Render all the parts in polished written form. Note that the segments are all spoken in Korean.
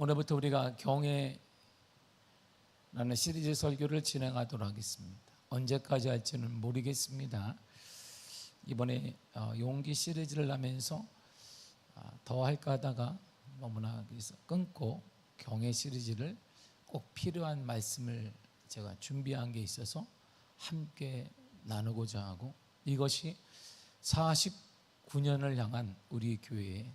오늘부터 우리가 경애라는 시리즈 설교를 진행하도록 하겠습니다. 언제까지 할지는 모르겠습니다. 이번에 용기 시리즈를 하면서 더 할까 하다가 너무나 끊고 경애 시리즈를 꼭 필요한 말씀을 제가 준비한 게 있어서 함께 나누고자 하고, 이것이 49년을 향한 우리 교회의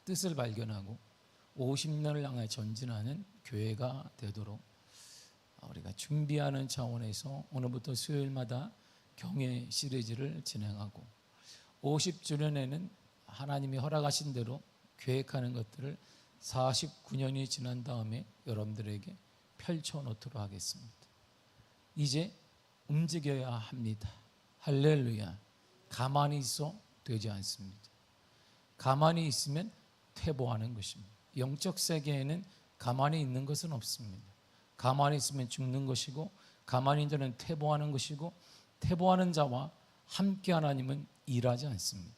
뜻을 발견하고 50년을 향해 전진하는 교회가 되도록 우리가 준비하는 차원에서 오늘부터 수요일마다 경애 시리즈를 진행하고, 50주년에는 하나님이 허락하신 대로 계획하는 것들을 49년이 지난 다음에 여러분들에게 펼쳐놓도록 하겠습니다. 이제 움직여야 합니다. 할렐루야. 가만히 있어 되지 않습니다. 가만히 있으면 퇴보하는 것입니다. 영적 세계에는 가만히 있는 것은 없습니다. 가만히 있으면 죽는 것이고, 가만히 있는 자는 퇴보하는 것이고, 퇴보하는 자와 함께 하나님은 일하지 않습니다.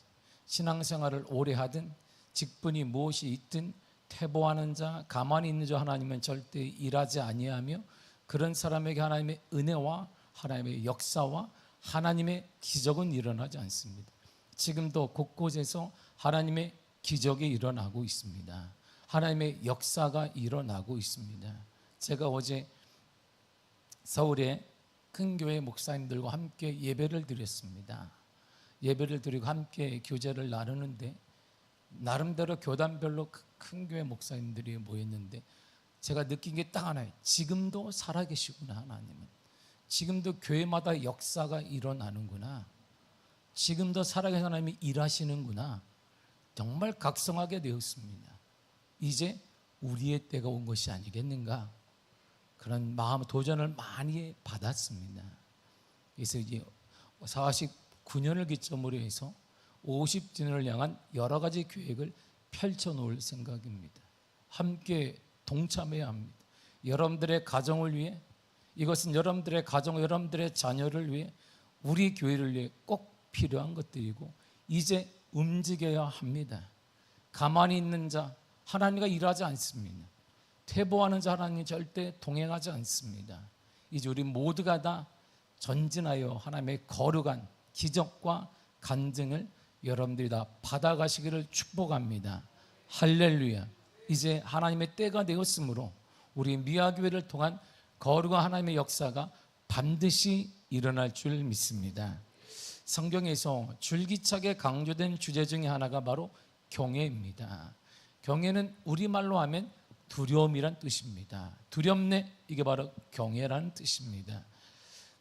신앙생활을 오래 하든 직분이 무엇이 있든 퇴보하는 자, 가만히 있는 자 하나님은 절대 일하지 아니하며, 그런 사람에게 하나님의 은혜와 하나님의 역사와 하나님의 기적은 일어나지 않습니다. 지금도 곳곳에서 하나님의 기적이 일어나고 있습니다. 하나님의 역사가 일어나고 있습니다. 제가 어제 서울의 큰 교회 목사님들과 함께 예배를 드렸습니다. 예배를 드리고 함께 교제를 나누는데, 나름대로 교단별로 큰 교회 목사님들이 모였는데 제가 느낀 게 딱 하나예요. 지금도 살아계시구나. 하나님은 지금도 교회마다 역사가 일어나는구나. 지금도 살아계신 하나님이 일하시는구나. 정말 각성하게 되었습니다. 이제 우리의 때가 온 것이 아니겠는가, 그런 마음 도전을 많이 받았습니다. 그래서 이제 49년을 기점으로 해서 50주년을 향한 여러 가지 계획을 펼쳐놓을 생각입니다. 함께 동참해야 합니다. 여러분들의 가정을 위해, 이것은 여러분들의 가정, 여러분들의 자녀를 위해, 우리 교회를 위해 꼭 필요한 것들이고, 이제 움직여야 합니다. 가만히 있는 자 하나님과 일하지 않습니다. 퇴보하는 자 하나님 절대 동행하지 않습니다. 이제 우리 모두가 다 전진하여 하나님의 거룩한 기적과 간증을 여러분들이 다 받아가시기를 축복합니다. 할렐루야. 이제 하나님의 때가 되었으므로 우리 미아교회를 통한 거룩한 하나님의 역사가 반드시 일어날 줄 믿습니다. 성경에서 줄기차게 강조된 주제 중에 하나가 바로 경외입니다. 경외는 우리말로 하면 두려움이란 뜻입니다. 두렵네, 이게 바로 경외라는 뜻입니다.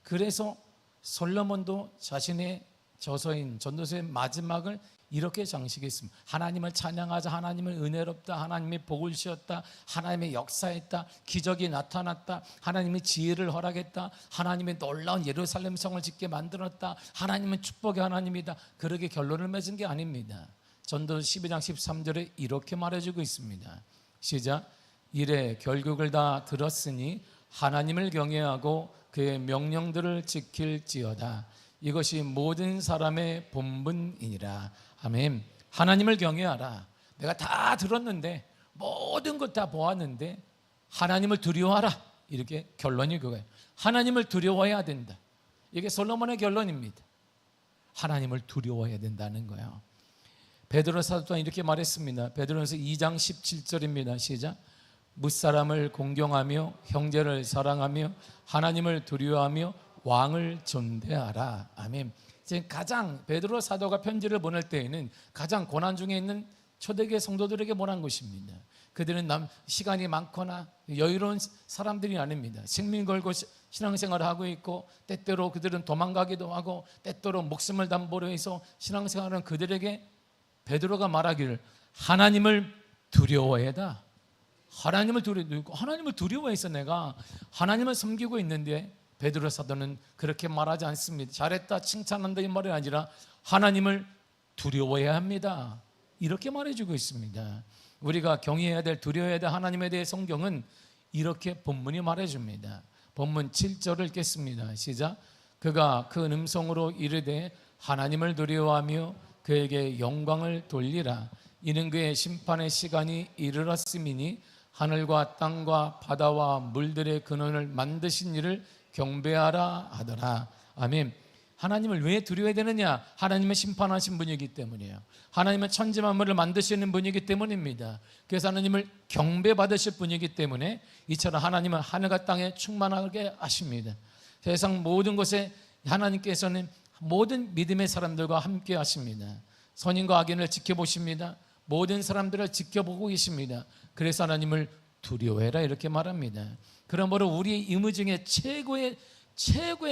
그래서 솔로몬도 자신의 저서인 전도서의 마지막을 이렇게 장식했습니다. 하나님을 찬양하자, 하나님은 은혜롭다, 하나님의 복을 주셨다, 하나님의 역사했다, 기적이 나타났다, 하나님의 지혜를 허락했다, 하나님의 놀라운 예루살렘 성을 짓게 만들었다, 하나님은 축복의 하나님이다. 그렇게 결론을 맺은 게 아닙니다. 전도서 12장 13절에 이렇게 말해주고 있습니다. 시작. 이래 결국을 다 들었으니 하나님을 경외하고 그의 명령들을 지킬지어다. 이것이 모든 사람의 본분이니라. 아멘. 하나님을 경외하라. 내가 다 들었는데, 모든 것 다 보았는데 하나님을 두려워하라. 이렇게 결론이 그거예요. 하나님을 두려워해야 된다. 이게 솔로몬의 결론입니다. 하나님을 두려워해야 된다는 거예요. 베드로 사도 또한 이렇게 말했습니다. 베드로전서 2장 17절입니다. 시작. 무사람을 공경하며 형제를 사랑하며 하나님을 두려워하며 왕을 존대하라. 아멘. 지금 가장 베드로 사도가 편지를 보낼 때에는 가장 고난 중에 있는 초대교회 성도들에게 보낸 것입니다. 그들은 시간이 많거나 여유로운 사람들이 아닙니다. 생명 걸고 신앙생활을 하고 있고, 때때로 그들은 도망가기도 하고, 때때로 목숨을 담보로 해서 신앙생활은 그들에게 베드로가 말하기를 하나님을 두려워해다. 하나님을 두려워해서 내가 하나님을 섬기고 있는데, 베드로 사도는 그렇게 말하지 않습니다. 잘했다, 칭찬한다 이 말이 아니라 하나님을 두려워해야 합니다. 이렇게 말해주고 있습니다. 우리가 경외해야 될, 두려워해야 될 하나님에 대해 성경은 이렇게 본문이 말해줍니다. 본문 7절을 읽겠습니다. 시작. 그가 그 음성으로 이르되 하나님을 두려워하며 그에게 영광을 돌리라. 이는 그의 심판의 시간이 이르렀음이니 하늘과 땅과 바다와 물들의 근원을 만드신 이를 경배하라 하더라. 아멘. 하나님을 왜 두려워해야 되느냐? 하나님은 심판하신 분이기 때문이에요. 하나님은 천지 만물을 만드시는 분이기 때문입니다. 그래서 하나님을 경배받으실 분이기 때문에 이처럼 하나님은 하늘과 땅에 충만하게 하십니다. 세상 모든 곳에 하나님께서는 모든 믿음의 사람들과 함께 하십니다. 선인과 악인을 지켜보십니다. 모든 사람들을 지켜보고 계십니다. 그래서 하나님을 두려워해라 이렇게 말합니다. 그러므로 우리의 의무 중에 최고의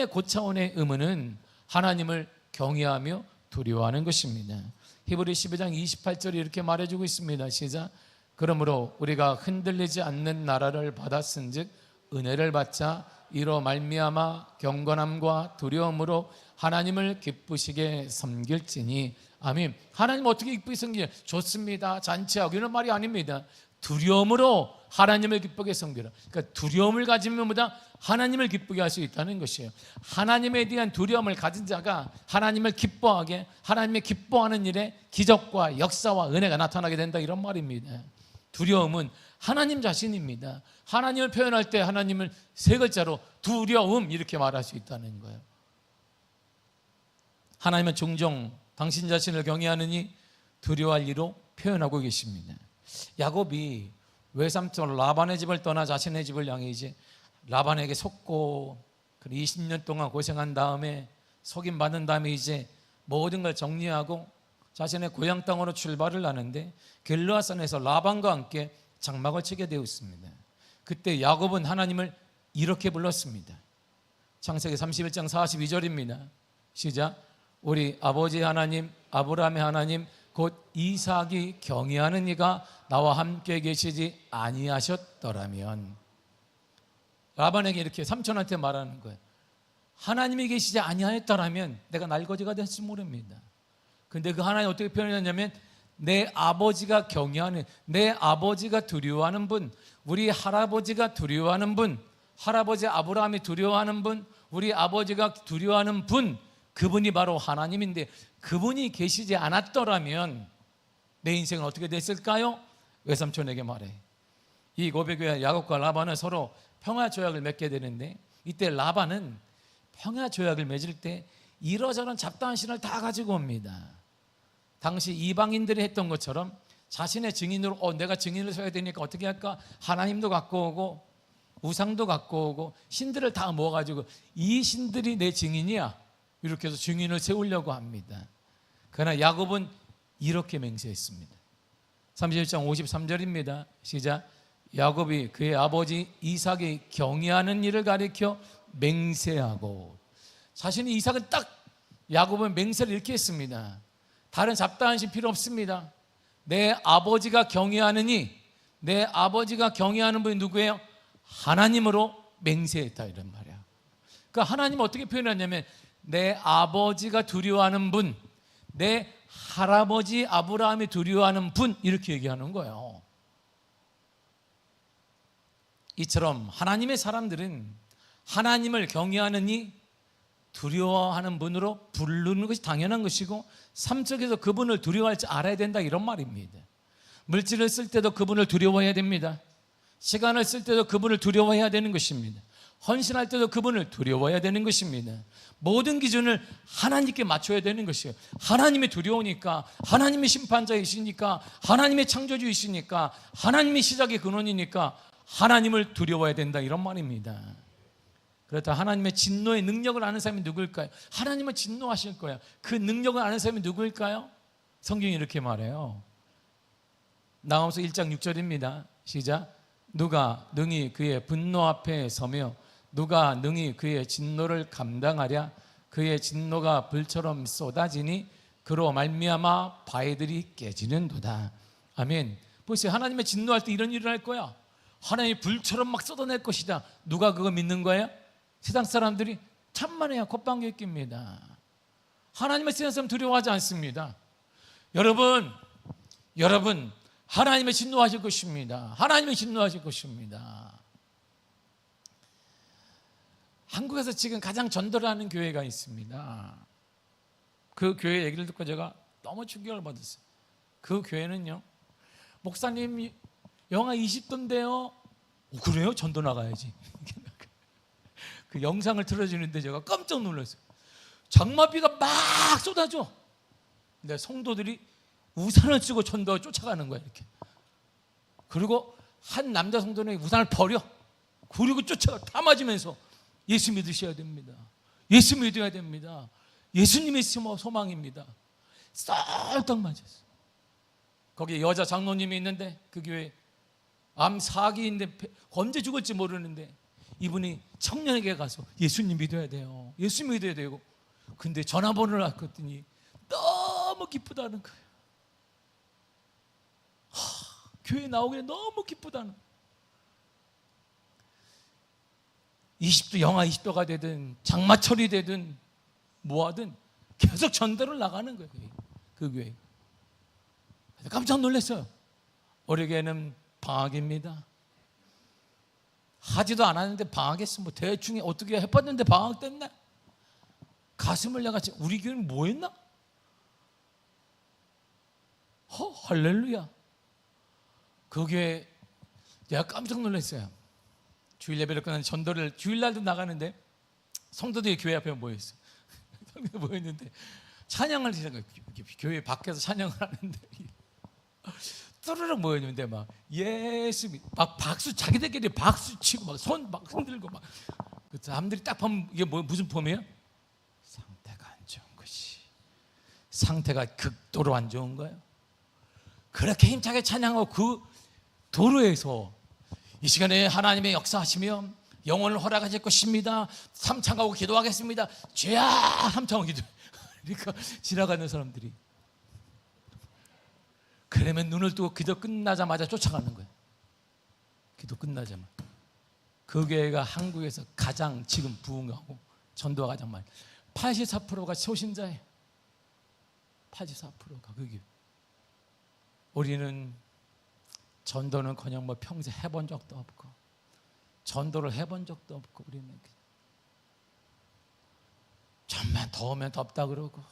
고차원의 의무는 하나님을 경외하며 두려워하는 것입니다. 히브리 12장 28절이 이렇게 말해주고 있습니다. 시작. 그러므로 우리가 흔들리지 않는 나라를 받았은즉 은혜를 받자 이로 말미암아 경건함과 두려움으로 하나님을 기쁘시게 섬길지니. 아멘. 하나님 어떻게 기쁘게 섬기냐? 좋습니다, 잔치하고 이런 말이 아닙니다. 두려움으로 하나님을 기쁘게 섬기라. 그러니까 두려움을 가지면 보다 하나님을 기쁘게 할 수 있다는 것이에요. 하나님에 대한 두려움을 가진 자가 하나님을 기뻐하게, 하나님의 기뻐하는 일에 기적과 역사와 은혜가 나타나게 된다 이런 말입니다. 두려움은 하나님 자신입니다. 하나님을 표현할 때 하나님을 세 글자로 두려움 이렇게 말할 수 있다는 거예요. 하나님은 종종 당신 자신을 경외하느니 두려워할 이로 표현하고 계십니다. 야곱이 외삼촌 라반의 집을 떠나 자신의 집을 향해 이제 라반에게 속고 20년 동안 고생한 다음에 속임받은 다음에 이제 모든 걸 정리하고 자신의 고향 땅으로 출발을 하는데 길르앗산에서 라반과 함께 장막을 치게 되었습니다. 그때 야곱은 하나님을 이렇게 불렀습니다. 창세기 31장 42절입니다. 시작. 우리 아버지 하나님 아브라함의 하나님 곧 이삭이 경외하는 이가 나와 함께 계시지 아니하셨더라면. 라반에게 이렇게 삼촌한테 말하는 거예요. 하나님이 계시지 아니하였더라면 내가 날거지가 될지 모릅니다. 근데 그 하나님 어떻게 표현했냐면 내 아버지가 경외하는, 내 아버지가 두려워하는 분, 우리 할아버지가 두려워하는 분, 할아버지 아브라함이 두려워하는 분, 우리 아버지가 두려워하는 분, 그분이 바로 하나님인데 그분이 계시지 않았더라면 내 인생은 어떻게 됐을까요? 외삼촌에게 말해. 이 고백에 야곱과 라반은 서로 평화조약을 맺게 되는데 이때 라반은 평화조약을 맺을 때 이러저런 잡다한 신을 다 가지고 옵니다. 당시 이방인들이 했던 것처럼 자신의 증인으로 내가 증인을 서야 되니까 어떻게 할까? 하나님도 갖고 오고 우상도 갖고 오고 신들을 다 모아가지고 이 신들이 내 증인이야 이렇게 해서 증인을 세우려고 합니다. 그러나 야곱은 이렇게 맹세했습니다. 31장 53절입니다. 시작. 야곱이 그의 아버지 이삭이 경외하는 일을 가리켜 맹세하고. 자신이 이삭은 딱 야곱은 맹세를 이렇게 했습니다. 다른 잡다한 신 필요 없습니다. 내 아버지가 경외하느니, 내 아버지가 경외하는 분이 누구예요? 하나님으로 맹세했다 이런 말이야. 그러니까 하나님은 어떻게 표현하냐면 내 아버지가 두려워하는 분, 내 할아버지 아브라함이 두려워하는 분 이렇게 얘기하는 거예요. 이처럼 하나님의 사람들은 하나님을 경외하느니 두려워하는 분으로 부르는 것이 당연한 것이고 삶 속에서 그분을 두려워할 줄 알아야 된다 이런 말입니다. 물질을 쓸 때도 그분을 두려워해야 됩니다. 시간을 쓸 때도 그분을 두려워해야 되는 것입니다. 헌신할 때도 그분을 두려워해야 되는 것입니다. 모든 기준을 하나님께 맞춰야 되는 것이에요. 하나님이 두려우니까, 하나님이 심판자이시니까, 하나님의 창조주이시니까, 하나님이 시작의 근원이니까 하나님을 두려워해야 된다 이런 말입니다. 그렇다 하나님의 진노의 능력을 아는 사람이 누구일까요? 하나님은 진노하실 거예요. 그 능력을 아는 사람이 누구일까요? 성경이 이렇게 말해요. 나홈서 1장 6절입니다. 시작. 누가 능히 그의 분노 앞에 서며 누가 능히 그의 진노를 감당하랴. 그의 진노가 불처럼 쏟아지니 그로 말미암아 바위들이 깨지는도다. 아멘. 보세요. 하나님의 진노할 때 이런 일을 할 거야. 하나님이 불처럼 막 쏟아낼 것이다. 누가 그거 믿는 거예요? 세상 사람들이 천만에야 콧방귀 낍니다. 하나님의 세상 사람 두려워하지 않습니다. 여러분 하나님의 진노하실 것입니다. 하나님의 진노하실 것입니다. 한국에서 지금 가장 전도하는 교회가 있습니다. 그 교회 얘기를 듣고 제가 너무 충격을 받았어요. 그 교회는요, 목사님 영하 20도인데요. 그래요? 전도 나가야지. 그 영상을 틀어주는데 제가 깜짝 놀랐어요. 장마비가 막 쏟아져. 근데 성도들이 우산을 쓰고 전도가 쫓아가는 거야, 이렇게. 그리고 한 남자 성도는 우산을 버려. 그리고 쫓아가. 다 맞으면서 예수 믿으셔야 됩니다. 예수 믿어야 됩니다. 예수님이 소망입니다. 쌀떡 맞았어. 거기에 여자 장로님이 있는데, 그 교회 암 4기인데 언제 죽을지 모르는데, 이분이 청년에게 가서 예수님 믿어야 돼요, 예수 믿어야 되고. 근데 전화번호를 왔더니 너무 기쁘다는 거예요. 교회 나오기에 너무 기쁘다는. 20도, 영하 20도가 되든 장마철이 되든 뭐하든 계속 전도를 나가는 거예요, 그 교회. 깜짝 놀랐어요. 올해에는 방학입니다. 하지도 않았는데 방학했어. 뭐 대충 어떻게 해봤는데 방학 됐네. 가슴을 내가, 우리 교회는 뭐 했나? 할렐루야. 그 교회 내가 깜짝 놀랐어요. 주일 예배를 끝나는 전도를 주일날도 나가는데 성도들이 교회 앞에 모였어요. 모였는데 찬양을 하는 거예요. 교회 밖에서 찬양을 하는데 또르륵 모였는데 막 예수, 막 박수, 자기들끼리 박수 치고 막 손 막 흔들고 막. 그 사람들이 딱 보면 이게 무슨 폼이에요? 상태가 안 좋은 것이. 상태가 극도로 안 좋은 거예요. 그렇게 힘차게 찬양하고 그 도로에서 이 시간에 하나님의 역사하시며 영혼을 허락하실 것입니다. 삼창하고 기도하겠습니다. 죄야, 삼창하고 기도. 그러니까 지나가는 사람들이, 그러면 눈을 뜨고 기도 끝나자마자 쫓아가는 거예요. 기도 끝나자마자. 그 교회가 한국에서 가장 지금 부흥하고 전도가 가장 많이, 84%가 초신자예요. 84%가 그 교회. 우리는 전도는 뭐 평생 해본 적도 없고, 전도를 해본 적도 없고, 우리는 좀만 더우면 덥다 그러고,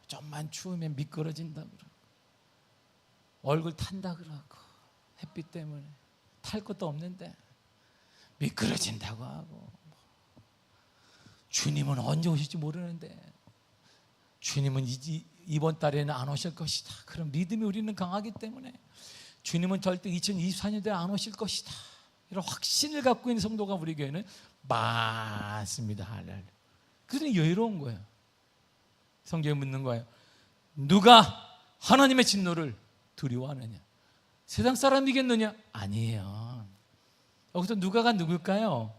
좀만 추우면 미끄러진다 그러고, 얼굴 탄다 그러고, 햇빛 때문에 탈 것도 없는데 미끄러진다고 하고. 주님은 언제 오실지 모르는데 주님은 이번 달에는 안 오실 것이다. 그런 믿음이 우리는 강하기 때문에 주님은 절대 2024년도에 안 오실 것이다, 이런 확신을 갖고 있는 성도가 우리 교회는 많습니다. 그래서 여유로운 거예요. 성경에 묻는 거예요. 누가 하나님의 진노를 두려워하느냐? 세상 사람이겠느냐? 아니에요. 여기서 누가가 누굴까요?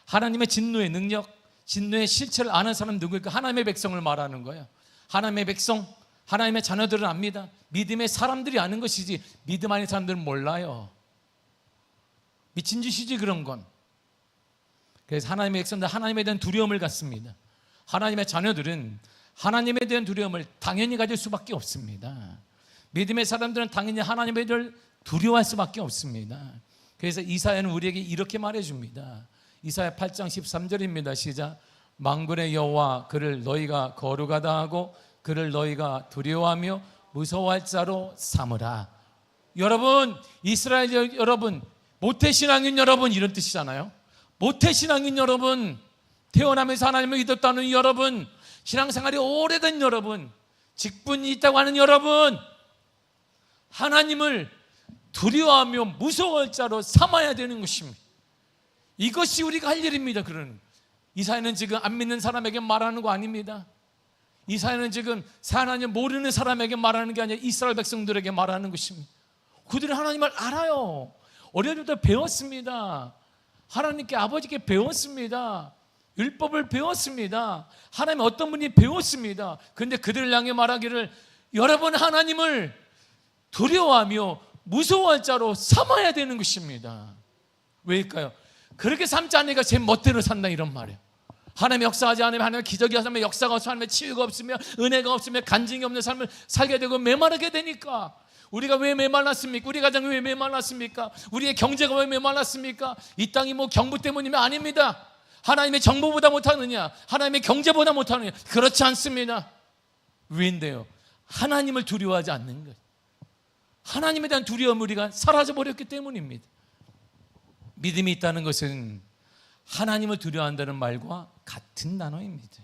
하나님의 진노의 능력, 진노의 실체를 아는 사람 누굴까? 하나님의 백성을 말하는 거예요. 하나님의 백성, 하나님의 자녀들은 압니다. 믿음의 사람들이 아는 것이지 믿음 아닌 사람들은 몰라요. 미친 짓이지 그런 건. 그래서 하나님의 백성들, 하나님에 대한 두려움을 갖습니다. 하나님의 자녀들은 하나님에 대한 두려움을 당연히 가질 수밖에 없습니다. 믿음의 사람들은 당연히 하나님에 대해 두려워할 수밖에 없습니다. 그래서 이사야는 우리에게 이렇게 말해줍니다. 이사야 8장 13절입니다. 시작. 만군의 여호와 그를 너희가 거룩하다 하고 그를 너희가 두려워하며 무서워할 자로 삼으라. 여러분, 이스라엘 여러분, 모태신앙인 여러분, 이런 뜻이잖아요. 모태신앙인 여러분, 태어나면서 하나님을 믿었다는 여러분, 신앙생활이 오래된 여러분, 직분이 있다고 하는 여러분, 하나님을 두려워하며 무서워할 자로 삼아야 되는 것입니다. 이것이 우리가 할 일입니다. 그런 이사야는 지금 안 믿는 사람에게 말하는 거 아닙니다. 이사야는 지금 하나님 모르는 사람에게 말하는 게 아니라 이스라엘 백성들에게 말하는 것입니다. 그들은 하나님을 알아요. 어릴 때부터 배웠습니다. 하나님께, 아버지께 배웠습니다. 율법을 배웠습니다. 하나님 어떤 분이 배웠습니다. 그런데 그들을 향해 말하기를 여러분 하나님을 두려워하며 무서워할 자로 삼아야 되는 것입니다. 왜일까요? 그렇게 삼지 않으니까 제 멋대로 산다, 이런 말이에요. 하나님 역사하지 않으면, 하나님 기적이 없으면, 역사가 없으면, 하나님의 치유가 없으면, 은혜가 없으면, 간증이 없는 삶을 살게 되고 메마르게 되니까. 우리가 왜 메말랐습니까? 우리 가정이 왜 메말랐습니까? 우리의 경제가 왜 메말랐습니까? 이 땅이 뭐 경부 때문이면 아닙니다. 하나님의 정보보다 못하느냐? 하나님의 경제보다 못하느냐? 그렇지 않습니다. 왜인데요? 하나님을 두려워하지 않는 거예요. 하나님에 대한 두려움 우리가 사라져버렸기 때문입니다. 믿음이 있다는 것은 하나님을 두려워한다는 말과 같은 단어입니다.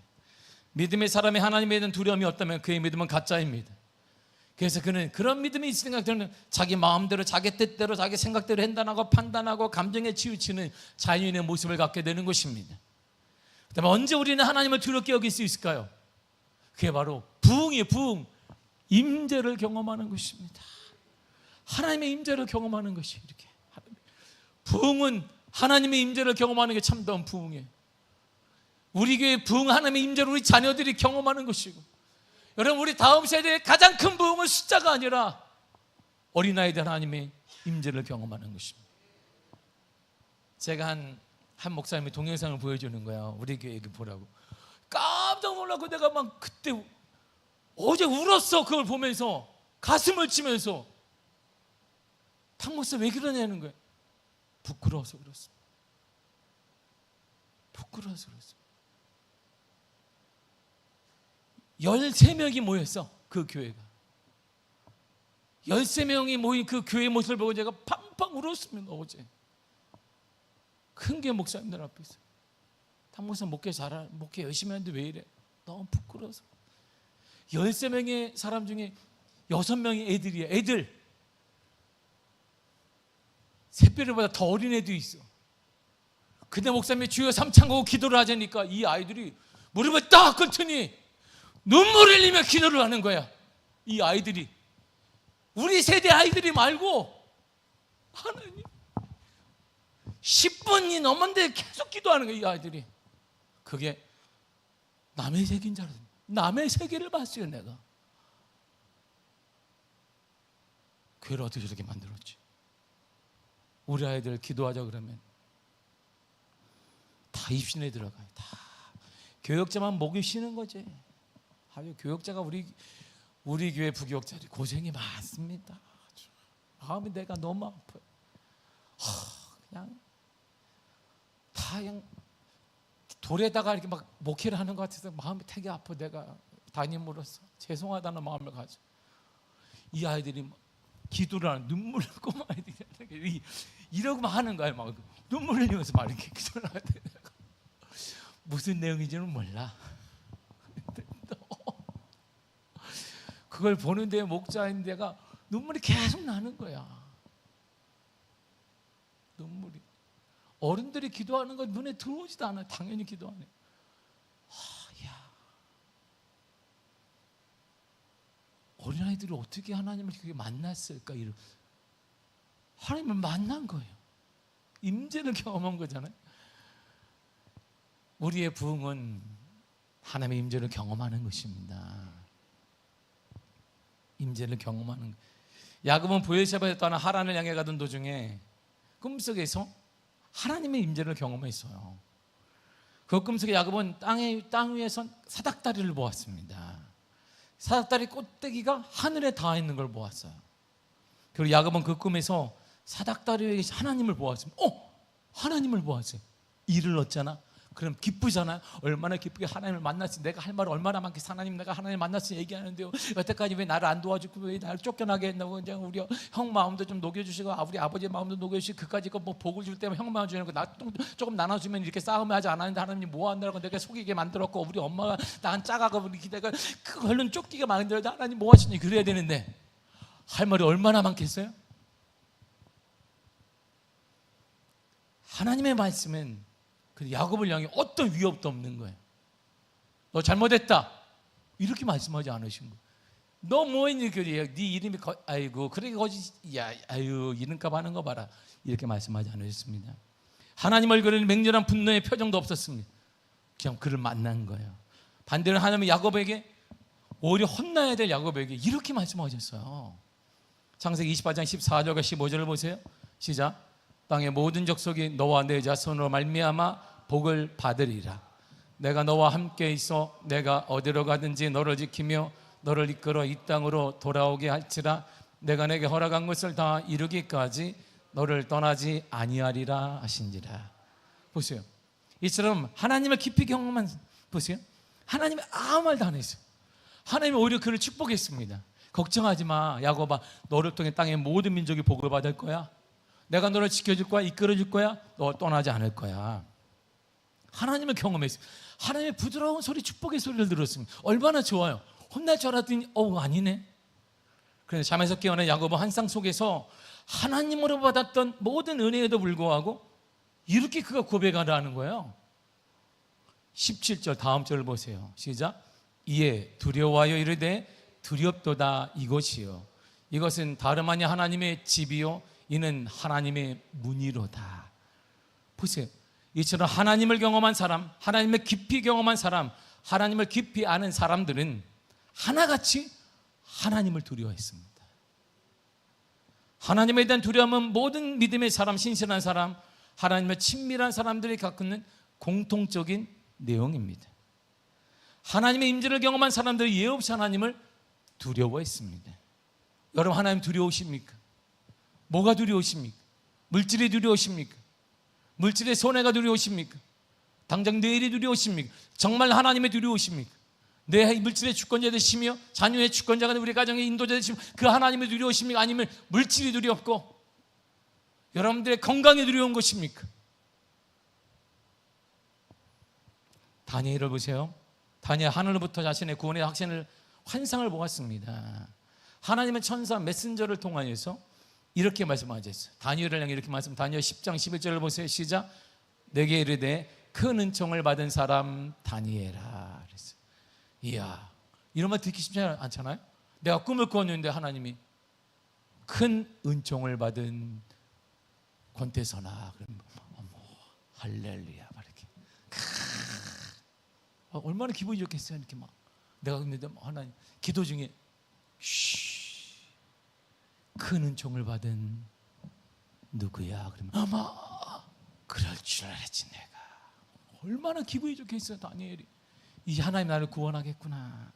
믿음의 사람이 하나님에 대한 두려움이 없다면 그의 믿음은 가짜입니다. 그래서 그는 그런 믿음이 있으니까 그는 자기 마음대로 자기 뜻대로 자기 생각대로 판단하고 판단하고 감정에 치우치는 자유인의 모습을 갖게 되는 것입니다. 그다음에 언제 우리는 하나님을 두렵게 여길 수 있을까요? 그게 바로 부흥이에요. 부흥. 임재를 경험하는 것입니다. 하나님의 임재를 경험하는 것이 이렇게. 부흥은 하나님의 임재를 경험하는 게 참다운 부흥이에요. 우리 교회 부흥, 하나님의 임재를 우리 자녀들이 경험하는 것이고, 여러분 우리 다음 세대의 가장 큰 부흥은 숫자가 아니라 어린아이들 하나님의 임재를 경험하는 것입니다. 제가 한 목사님이 동영상을 보여주는 거야. 우리 교회 얘기 보라고. 깜짝 놀라고 내가 막 그때 어제 울었어. 그걸 보면서 가슴을 치면서. 탕 목사 왜 그러냐는 거야. 부끄러워서 그렇습니다. 부끄러워서 그렇습니다. 13명이 모였어. 그 교회가 13명이 모인 그 교회 모습을 보고 제가 팡팡 울었습니다. 어제 큰 교회 목사님들 앞에서. 탕 목사 목회 열심히 하는데 왜 이래. 너무 부끄러워서. 13명의 사람 중에 6명이 애들이야. 애들 새별보다 더 어린 애도 있어. 근데 목사님이 주여 삼창고 기도를 하자니까 이 아이들이 무릎을 딱 꿇더니 눈물을 흘리며 기도를 하는 거야. 이 아이들이, 우리 세대 아이들이 말고 하나님 10분이 넘었는데 계속 기도하는 거야. 이 아이들이. 그게 남의 세계인 줄 알았어요. 남의 세계를 봤어요. 내가 교회를 어떻게 저렇게 만들었지. 우리 아이들 기도하자 그러면 다 입신에 들어가요. 다 교역자만 목이 쉬는 거지. 아유, 교역자가 우리 교회 부교역자들이 고생이 많습니다. 마음이 내가 너무 아파요. 그냥 다 그냥 돌에다가 이렇게 막 목회를 하는 것 같아서 마음이 되게 아파. 내가 담임으로서 죄송하다는 마음을 가져. 이 아이들이 막 기도를 하는 눈물을 꼬마 아이들이 이러고 막 하는 거야. 막 눈물 흘리면서 막 이렇게 기도를 하는데 무슨 내용인지는 몰라. 그걸 보는데 목자인 데가 눈물이 계속 나는 거야. 눈물이. 어른들이 기도하는 건 눈에 들어오지도 않아요. 당연히 기도하네. 어린아이들이 어떻게 하나님을 그렇게 만났을까? 하나님을 만난 거예요. 임재를 경험한 거잖아요. 우리의 부흥은 하나님의 임재를 경험하는 것입니다. 임재를 경험하는 거예요. 야곱은 보엘세바에 떠나 하란을 향해 가던 도중에 꿈속에서 하나님의 임재를 경험했어요. 그 꿈속에 야곱은 땅 위에서 사닥다리를 보았습니다. 사닥다리 꼭대기가 하늘에 닿아 있는 걸 보았어요. 그리고 야곱은 그 꿈에서 사닥다리 위에 하나님을 보았습니다. 하나님을 보았어요. 일을 얻잖아. 그럼 기쁘잖아요. 얼마나 기쁘게 하나님을 만났지. 내가 할 말을 얼마나 많겠어. 하나님, 내가 하나님 만났으니 얘기하는데요, 여태까지 왜 나를 안 도와주고 왜 나를 쫓겨나게 했나고. 그냥 우리 형 마음도 좀 녹여주시고 우리 아버지의 마음도 녹여주시고 그까짓 거 뭐 복을 줄 때면 형 마음 주는 거 나 조금 나눠주면 이렇게 싸움을 하지 않았는데 하나님 뭐 한다고 내가 속이게 만들었고 우리 엄마가 난 짜가고 우리 기대가 그 얼른 쫓기게 만들었는데 하나님 뭐 하시니. 그래야 되는데 할 말이 얼마나 많겠어요? 하나님의 말씀은 그 야곱을 향해 어떤 위협도 없는 거예요. 너 잘못했다 이렇게 말씀하지 않으신 거예요. 너 뭐했니? 네 이름이 아이고 그러게 거짓 아유 이름값 하는 거 봐라 이렇게 말씀하지 않으셨습니다. 하나님 얼굴에는 맹렬한 분노의 표정도 없었습니다. 그냥 그를 만난 거예요. 반대로 하나님은 야곱에게 오히려 혼나야 될 야곱에게 이렇게 말씀하셨어요. 창세기 28장 14절과 15절을 보세요. 시작. 땅의 모든 족속이 너와 내 자손으로 말미암아 복을 받으리라. 내가 너와 함께 있어 내가 어디로 가든지 너를 지키며 너를 이끌어 이 땅으로 돌아오게 할지라. 내가 내게 허락한 것을 다 이루기까지 너를 떠나지 아니하리라 하신지라. 보세요. 이처럼 하나님을 깊이 경험한, 보세요. 하나님이 아무 말도 안 했어요. 하나님이 오히려 그를 축복했습니다. 걱정하지 마. 야곱아, 너를 통해 땅의 모든 민족이 복을 받을 거야. 내가 너를 지켜줄 거야. 이끌어줄 거야. 너 떠나지 않을 거야. 하나님을 경험했어요. 하나님의 부드러운 소리, 축복의 소리를 들었습니다. 얼마나 좋아요. 혼날 줄 알았더니 아니네. 그래서 잠에서 깨어난 야곱은 환상 속에서 하나님으로 받았던 모든 은혜에도 불구하고 이렇게 그가 고백하라는 거예요. 17절 다음 절을 보세요. 시작. 이에 두려워하여 이르되 두렵도다 이것이요 이것은 다름 아니 하나님의 집이요 이는 하나님의 문이로다. 보세요. 이처럼 하나님을 경험한 사람, 하나님을 깊이 경험한 사람, 하나님을 깊이 아는 사람들은 하나같이 하나님을 두려워했습니다. 하나님에 대한 두려움은 모든 믿음의 사람, 신실한 사람, 하나님의 친밀한 사람들이 갖고 있는 공통적인 내용입니다. 하나님의 임재를 경험한 사람들이 예 없이 하나님을 두려워했습니다. 여러분, 하나님 두려우십니까? 뭐가 두려우십니까? 물질이 두려우십니까? 물질의 손해가 두려우십니까? 당장 내일이 두려우십니까? 정말 하나님의 두려우십니까? 내 물질의 주권자 되시며 자녀의 주권자가 우리 가정의 인도자 되시며 그 하나님의 두려우십니까? 아니면 물질이 두렵고 여러분들의 건강이 두려운 것입니까? 다니엘을 보세요. 다니엘 하늘로부터 자신의 구원의 확신을 환상을 보았습니다. 하나님은 천사 메신저를 통하여서 이렇게 말씀하셨어요. 다니엘을 향해 이렇게 말씀. 다니엘 10장 11절을 보세요. 시작. 내게 이르되 큰 은총을 받은 사람 다니엘아. 그랬어요. 이야, 이런 말 듣기 쉽지 않잖아요. 내가 꿈을 꾸었는데 하나님이 큰 은총을 받은 권태선아. 그러면 할렐루야 막 이렇게. 얼마나 기분이 좋겠어요. 이렇게 막 내가 근데 하나님 기도 중에 큰 은총을 받은 누구야? 그러면 아마 그럴 줄 알았지 내가. 얼마나 기분이 좋겠어요. 다니엘이 이 하나님 나를 구원하겠구나.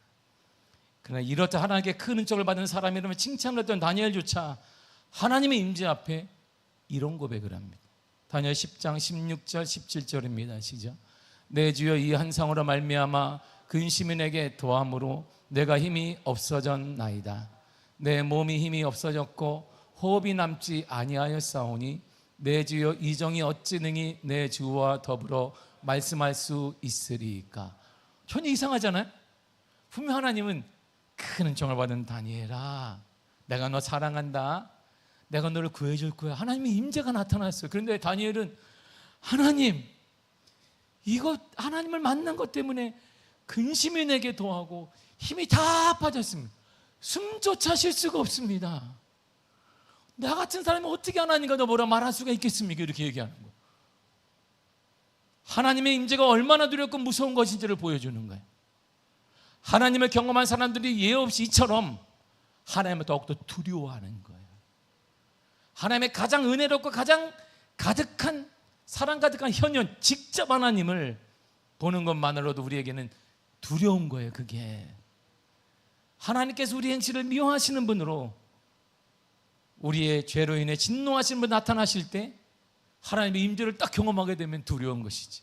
그러나 이렇다 하나님께 큰 은총을 받은 사람이라면 칭찬을 했던 다니엘조차 하나님의 임재 앞에 이런 고백을 합니다. 다니엘 10장 16절 17절입니다. 시작. 내 주여 이 한상으로 말미암아 근심이 내게 더함으로 내가 힘이 없어졌나이다. 내 몸이 힘이 없어졌고 호흡이 남지 아니하였사오니 내 주여 이 정이 어찌 능히 내 주와 더불어 말씀할 수 있으리까. 전혀 이상하잖아요. 분명 하나님은 큰 은총을 받은 다니엘아, 내가 너 사랑한다. 내가 너를 구해줄 거야. 하나님의 임재가 나타났어요. 그런데 다니엘은 하나님, 이거 하나님을 만난 것 때문에 근심이 내게 더하고 힘이 다 빠졌습니다. 숨조차 쉴 수가 없습니다. 나 같은 사람이 어떻게 하나님과 너 뭐라 말할 수가 있겠습니까? 이렇게 얘기하는 거예요. 하나님의 임재가 얼마나 두렵고 무서운 것인지를 보여주는 거예요. 하나님을 경험한 사람들이 예 없이 이처럼 하나님을 더욱더 두려워하는 거예요. 하나님의 가장 은혜롭고 가장 가득한 사랑 가득한 현현, 직접 하나님을 보는 것만으로도 우리에게는 두려운 거예요. 그게 하나님께서 우리 행실을 미워하시는 분으로 우리의 죄로 인해 진노하시는 분 나타나실 때 하나님의 임재를 딱 경험하게 되면 두려운 것이지.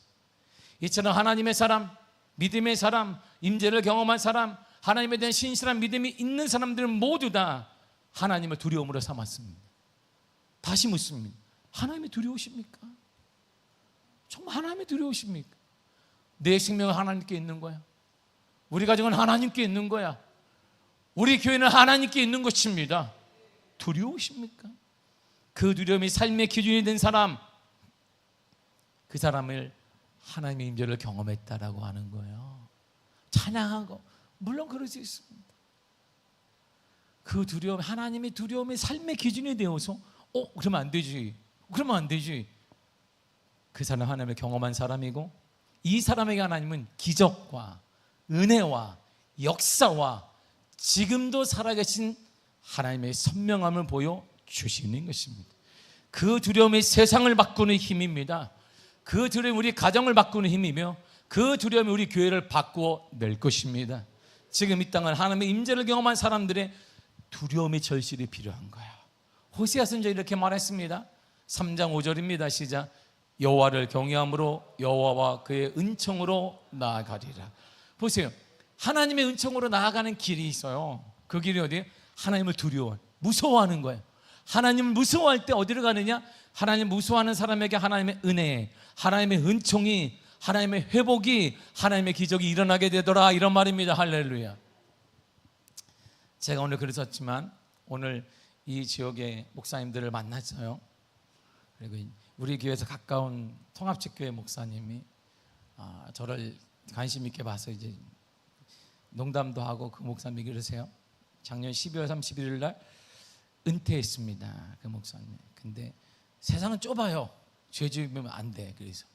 이처럼 하나님의 사람, 믿음의 사람, 임재를 경험한 사람, 하나님에 대한 신실한 믿음이 있는 사람들은 모두 다 하나님을 두려움으로 삼았습니다. 다시 묻습니다. 하나님이 두려우십니까? 정말 하나님이 두려우십니까? 내 생명은 하나님께 있는 거야. 우리 가정은 하나님께 있는 거야. 우리 교회는 하나님께 있는 것입니다. 두려우십니까? 그 두려움이 삶의 기준이 된 사람, 그 사람을 하나님의 임재를 경험했다라고 하는 거예요. 찬양하고 물론 그럴 수 있습니다. 그 두려움, 하나님의 두려움이 삶의 기준이 되어서 그러면 안 되지, 그러면 안 되지. 그 사람 하나님을 경험한 사람이고 이 사람에게 하나님은 기적과 은혜와 역사와 지금도 살아계신 하나님의 선명함을 보여주시는 것입니다. 그 두려움이 세상을 바꾸는 힘입니다. 그 두려움이 우리 가정을 바꾸는 힘이며 그 두려움이 우리 교회를 바꾸어 낼 것입니다. 지금 이 땅은 하나님의 임재를 경험한 사람들의 두려움의 절실히 필요한 거예요. 호세아 선지자 이렇게 말했습니다. 3장 5절입니다. 시작. 여호와를 경외함으로 여호와와 그의 은총으로 나아가리라. 보세요. 하나님의 은총으로 나아가는 길이 있어요. 그 길이 어디예요? 하나님을 두려워, 무서워하는 거예요. 하나님을 무서워할 때 어디로 가느냐? 하나님 무서워하는 사람에게 하나님의 은혜, 하나님의 은총이, 하나님의 회복이, 하나님의 기적이 일어나게 되더라, 이런 말입니다. 할렐루야. 제가 오늘 그랬었지만 오늘 이 지역의 목사님들을 만났어요. 그리고 우리 교회에서 가까운 통합직교회 목사님이 저를 관심 있게 봐서 이제 농담도 하고, 그 목사님이 그러세요. 작년 12월 31일 날 은퇴했습니다, 그 목사님. 근데 세상은 좁아요. 죄 지으면 안 돼. 그래서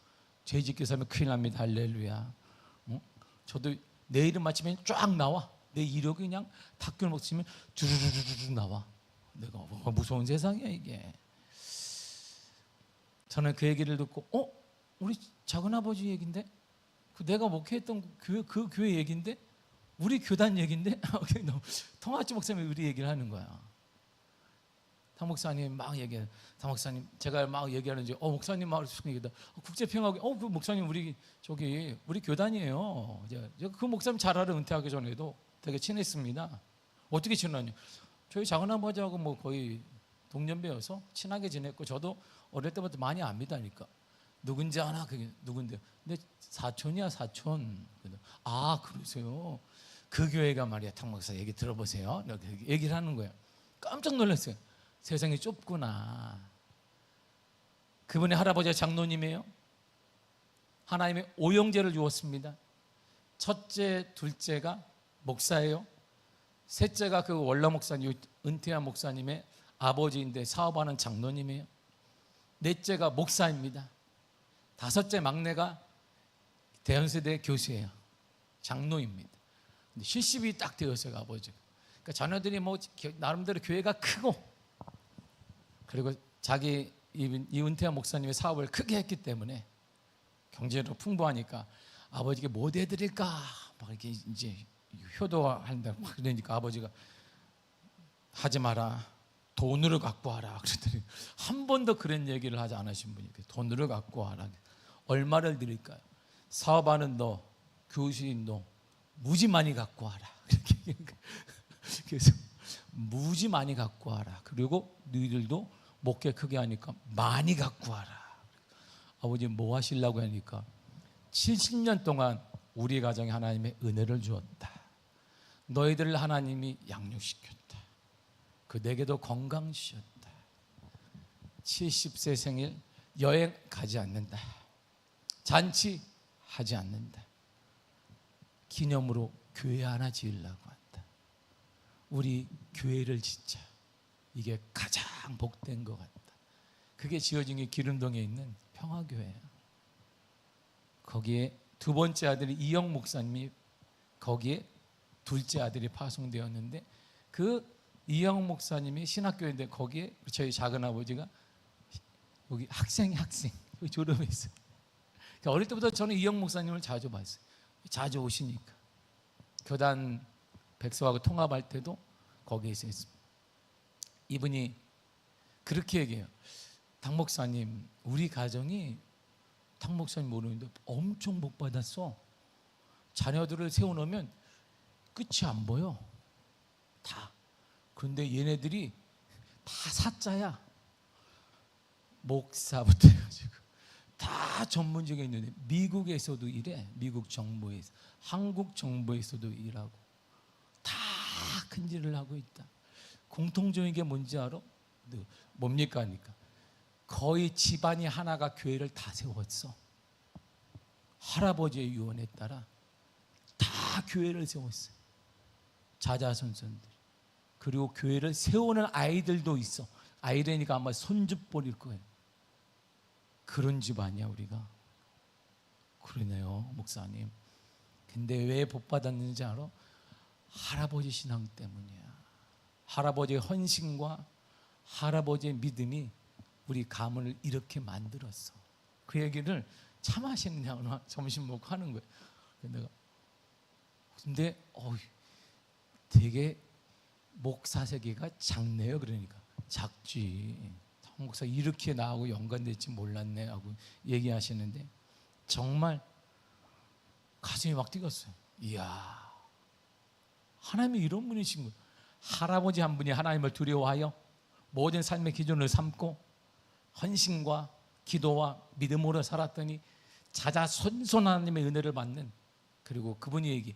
죄 짓게 살면 큰일 납니다. 할렐루야. 저도 내 이름 맞히면 쫙 나와. 내 이력이 그냥 탁교를 먹으면 주르르르르 나와. 내가 무서운 세상이야 이게. 저는 그 얘기를 듣고 우리 작은아버지 얘긴데, 내가 목회했던 그 교회 얘긴데, 우리 교단 얘긴데 통합지 목사님이 우리 얘기를 하는 거야. 당 목사님 막 얘기해. 당 목사님, 제가 막 얘기하는지 목사님 막 얘기다. 국제평화회 그 목사님 우리 교단이에요. 그 목사님 잘 알아. 은퇴하기 전에도 되게 친했습니다. 어떻게 친하냐? 저희 작은아버지하고 뭐 거의 동년배여서 친하게 지냈고, 저도 어릴 때부터 많이 압니다. 그러니까 누군지 아나, 그게 누군데요? 근데 사촌이야, 사촌. 그러세요? 그 교회가 말이야. 탕 목사 얘기 들어보세요. 얘기를 하는 거예요. 깜짝 놀랐어요. 세상이 좁구나. 그분의 할아버지가 장로님이에요. 하나님의 오형제를 주었습니다. 첫째, 둘째가 목사예요. 셋째가 그 원로 목사님, 은퇴한 목사님의 아버지인데 사업하는 장로님이에요. 넷째가 목사입니다. 다섯째 막내가 대연세대 교수예요. 장로입니다. 근데 70이 딱 되었어요, 아버지가. 그러니까 자녀들이 뭐 나름대로 교회가 크고, 그리고 자기 이 은퇴한 목사님의 사업을 크게 했기 때문에 경제로 풍부하니까 아버지에게 뭐 해드릴까 막 이렇게 이제 효도한다. 그러니까 아버지가 하지 마라, 돈으로 갖고 와라. 그랬더니 한 번도 그런 얘기를 하지 않으신 분이 돈으로 갖고 와라. 얼마를 드릴까요? 사업하는 너, 교수인 너, 무지 많이 갖고 와라. 그래서 무지 많이 갖고 와라. 그리고 너희들도 목회 크게 하니까 많이 갖고 와라. 아버지 뭐 하시려고 하니까 70년 동안 우리 가정에 하나님의 은혜를 주었다. 너희들을 하나님이 양육시켰다. 그대에게도 건강 주셨다. 70세 생일 여행 가지 않는다. 잔치 하지 않는다. 기념으로 교회 하나 지으려고 한다. 우리 교회를 짓자. 이게 가장 복된 것 같다. 그게 지어진 게 기름동에 있는 평화교회예요. 거기에 두 번째 아들이 이영 목사님이, 거기에 둘째 아들이 파송되었는데, 그 이영 목사님이 신학교인데 거기에 저희 작은아버지가 여기 학생 졸업했어요. 어릴 때부터 저는 이영 목사님을 자주 봤어요. 자주 오시니까. 교단 백성하고 통합할 때도 거기에서 했습니다. 이분이 그렇게 얘기해요. 당 목사님, 우리 가정이, 당 목사님 모르는데 엄청 복 받았어. 자녀들을 세워놓으면 끝이 안 보여. 다. 그런데 얘네들이 다 사자야. 목사부터 해가지고 다 전문직에 있는데, 미국에서도 일해. 미국 정부에서, 한국 정부에서도 일하고 다 큰일을 하고 있다. 공통적인 게 뭔지 알아? 뭡니까 하니까 거의 집안이 하나가 교회를 다 세웠어. 할아버지의 유언에 따라 다 교회를 세웠어요. 자자손손들. 그리고 교회를 세우는 아이들도 있어. 아이라니까 아마 손주뻘일 거예요. 그런 집안이야 우리가. 그러네요 목사님. 근데 왜 복 받았는지 알아? 할아버지 신앙 때문이야. 할아버지의 헌신과 할아버지의 믿음이 우리 가문을 이렇게 만들었어. 그 얘기를 참 하시느냐 점심 먹고 하는 거예요. 내가 근데 되게 목사 세계가 작네요. 그러니까 작지. 목사 이렇게 나하고 연관될지 몰랐네 하고 얘기하시는데 정말 가슴이 막 뛰었어요. 이야, 하나님이 이런 분이신 거예요. 할아버지 한 분이 하나님을 두려워하여 모든 삶의 기준을 삼고 헌신과 기도와 믿음으로 살았더니 자자손손 하나님의 은혜를 받는, 그리고 그분이 얘기,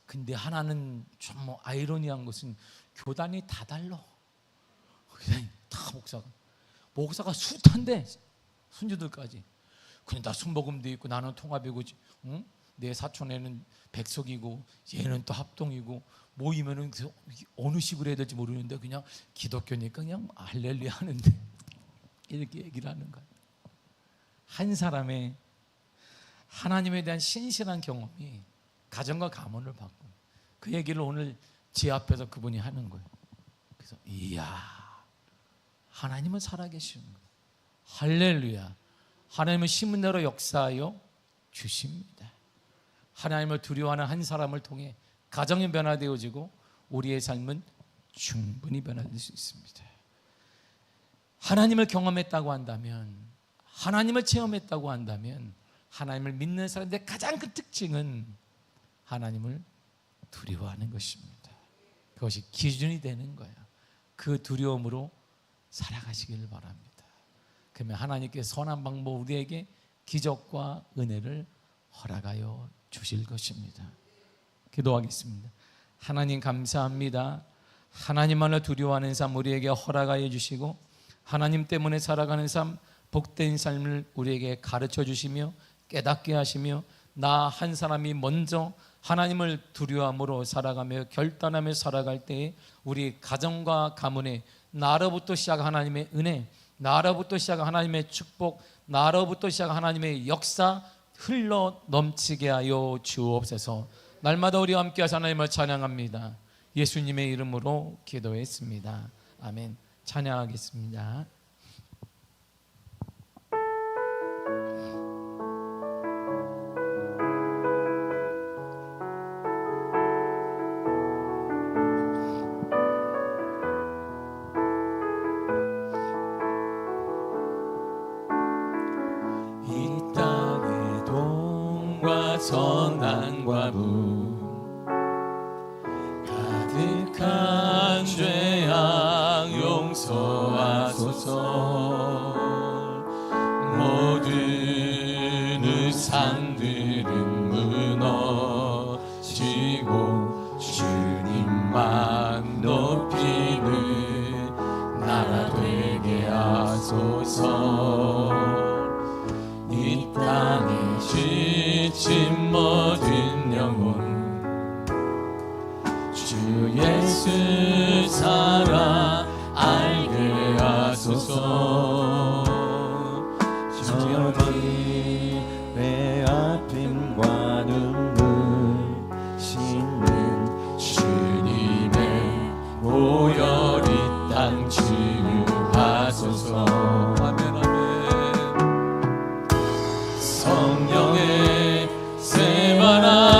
근데 하나는 좀 아이러니한 것은 교단이 다 달라. 다 목사가 숱한데 손주들까지. 근데 나 순복음도 있고 나는 통합이고, 응? 내 사촌에는 백석이고 얘는 또 합동이고, 모이면은 어느 식으로 해야 될지 모르는데 그냥 기독교니까 그냥 할렐루야 하는데 이렇게 얘기를 하는 거야. 한 사람의 하나님에 대한 신실한 경험이 가정과 가문을 바꾼 그 얘기를 오늘 제 앞에서 그분이 하는 거예요. 그래서 이야, 하나님은 살아계시는 거예요. 할렐루야. 하나님은 심은 대로 역사하여 주십니다. 하나님을 두려워하는 한 사람을 통해 가정이 변화되어지고 우리의 삶은 충분히 변화될 수 있습니다. 하나님을 경험했다고 한다면, 하나님을 체험했다고 한다면, 하나님을 믿는 사람들의 가장 큰 특징은 하나님을 두려워하는 것입니다. 그것이 기준이 되는 거예요. 그 두려움으로 살아가시기를 바랍니다. 그러면 하나님께서 선한 방법 우리에게 기적과 은혜를 허락하여 주실 것입니다. 기도하겠습니다. 하나님 감사합니다. 하나님만을 두려워하는 삶 우리에게 허락하여 주시고, 하나님 때문에 살아가는 삶, 복된 삶을 우리에게 가르쳐 주시며 깨닫게 하시며, 나 한 사람이 먼저 하나님을 두려워함으로 살아가며 결단하며 살아갈 때에 우리 가정과 가문에 나로부터 시작한 하나님의 은혜, 나로부터 시작한 하나님의 축복, 나로부터 시작한 하나님의 역사 흘러 넘치게 하여 주옵소서. 날마다 우리와 함께 하사 하나님을 찬양합니다. 예수님의 이름으로 기도했습니다. 아멘. 찬양하겠습니다. 선한과 부 가득한 죄악 용서하소서. 모든 의상들은 무너지고 주님만 높이는 나라 되게 하소서. 이 땅에 지친 모든 영혼 주 예수 살아 알게 하소서. 저리 내 아픔과 눈물 씻는 주님의 오열이 땅 치유하소서. 아멘 아멘. 성령의 새바람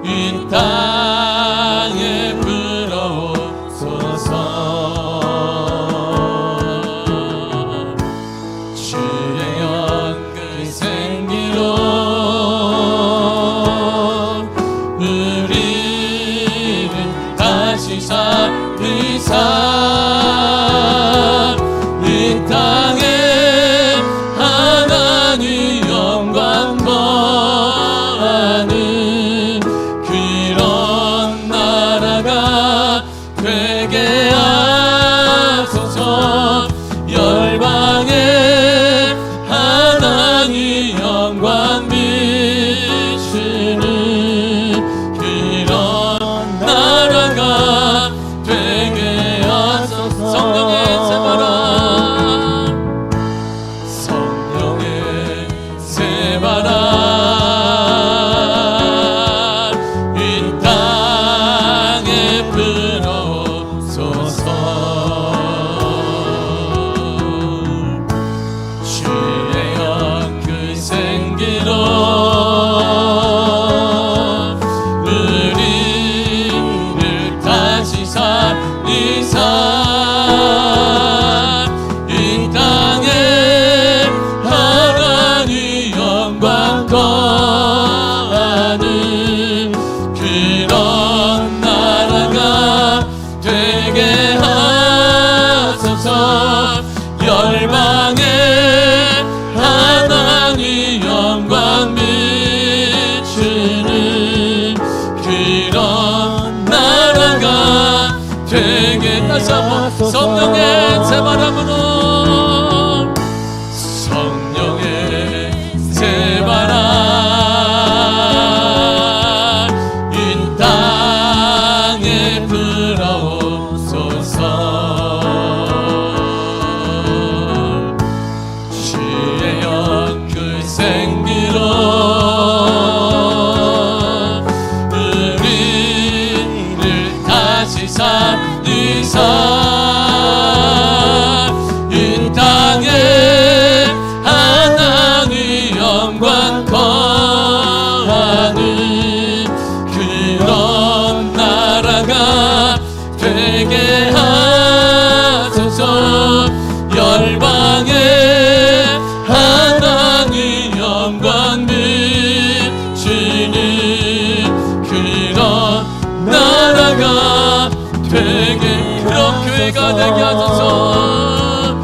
이 땅에 불어오소서. 주의 연그 생기로 우리를 다시 살리 삶 이 땅에 교회가 되게 하소서.